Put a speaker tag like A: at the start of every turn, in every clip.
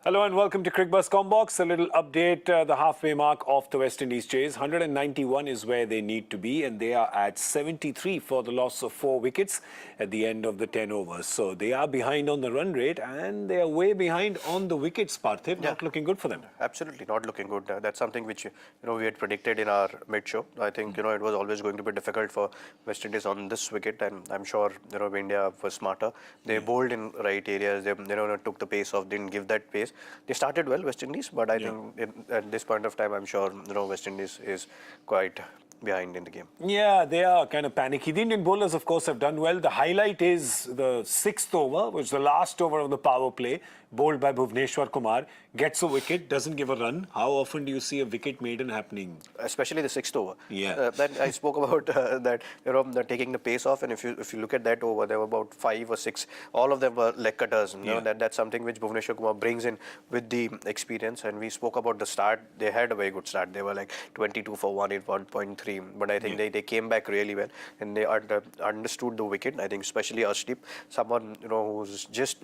A: Hello and welcome to Cricbuzz Comm Box. A little update, the halfway mark of the West Indies chase. 191 is where they need to be, and they are at 73 for the loss of 4 wickets at the end of the 10 overs. So they are behind on the run rate and they are way behind on the wickets, Parthiv. Not looking good for them.
B: Absolutely not looking good. That's something which we had predicted in our mid-show. I think it was always going to be difficult for West Indies on this wicket, and I'm sure India was smarter. They bowled in right areas. They took the pace off, didn't give that pace. They started well, West Indies, but I think at this point of time, I'm sure West Indies is quite behind in the game.
A: Yeah, they are kind of panicky. The Indian bowlers, of course, have done well. The highlight is the 6th over, which is the last over of the power play, bowled by Bhuvneshwar Kumar, gets a wicket, doesn't give a run. How often do you see a wicket maiden happening?
B: Especially the 6th over.
A: Yeah.
B: That I spoke about that, taking the pace off, and if you look at that over, there were about 5 or 6. All of them were leg cutters. That's something which Bhuvneshwar Kumar brings in with the experience. And we spoke about the start. They had a very good start. They were like 22 for 1 at 1.3. But I think they came back really well, and they understood the wicket. I think especially Arshdeep, someone who's just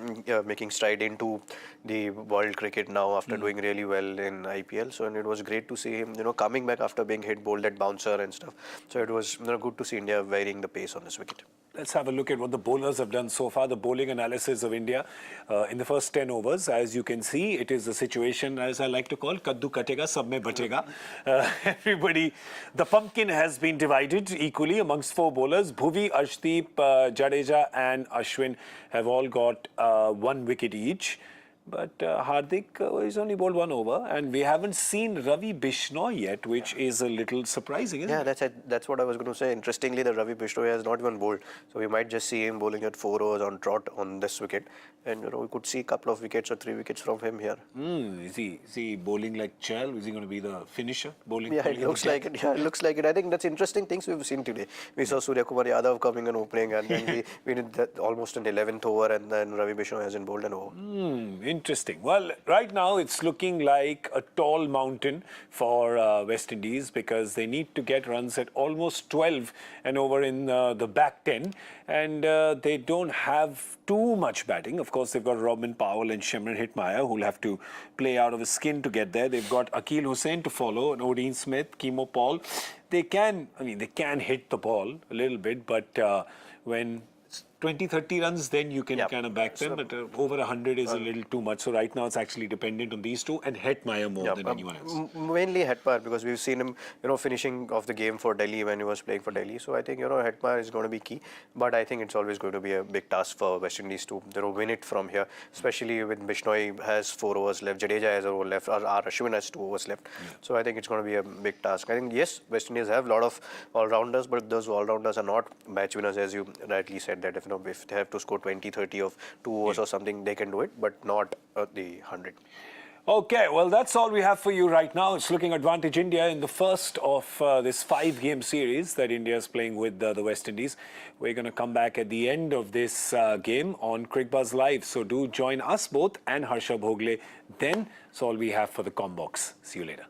B: making stride into the world cricket now after doing really well in IPL. So and it was great to see him coming back after being hit, bowled at bouncer and stuff. So it was good to see India varying the pace on this wicket.
A: Let's have a look at what the bowlers have done so far. The bowling analysis of India in the first 10 overs. As you can see, it is a situation, as I like to call, kaddu katega, sab mein bachega. Everybody, the pumpkin has been divided equally amongst 4 bowlers. Bhuvi, Arshdeep, Jadeja and Ashwin have all got 1 wicket each. But Hardik is only bowled 1 over, and we haven't seen Ravi Bishnoi yet, which is a little surprising, isn't it?
B: That's what I was going to say. Interestingly, the Ravi Bishnoi has not even bowled, so we might just see him bowling at 4 overs on trot on this wicket, and we could see a couple of wickets or 3 wickets from him here.
A: Is he bowling like Chahal? Is he going to be the finisher? Bowling?
B: Yeah, it looks like it. Yeah, it looks like it. I think that's interesting things we've seen today. We saw Surya Kumar Yadav coming and opening, and then we did that almost in the 11th over, and then Ravi Bishnoi hasn't bowled an over.
A: Interesting. Well, right now it's looking like a tall mountain for West Indies, because they need to get runs at almost 12 and over in the back 10, and they don't have too much batting. Of course, they've got Robin Powell and Shimron Hetmyer, who'll have to play out of his skin to get there. They've got Akil Hussain to follow, and Odin Smith, Kimo Paul. They can hit the ball a little bit, but when 20-30 runs, then you can kind of back them, but over 100 is a little too much. So right now it's actually dependent on these two and Hetmyer more than anyone else.
B: Mainly Hetmyer, because we've seen him, finishing off the game for Delhi when he was playing for Delhi. So I think, Hetmyer is going to be key. But I think it's always going to be a big task for West Indies to win it from here, especially when Bishnoi has 4 overs left, Jadeja has an over left, or Ashwin has 2 overs left. So I think it's going to be a big task. I think, yes, West Indies have a lot of all-rounders, but those all-rounders are not match winners, as you rightly said, that if they have to score 20-30 of 2 overs or something, they can do it, but not the 100.
A: Okay, well, that's all we have for you right now. It's looking advantage India in the first of this 5-game series that India is playing with the West Indies. We're going to come back at the end of this game on Cricbuzz Live. So do join us both and Harsha Bhogle then. That's all we have for the Comm Box. See you later.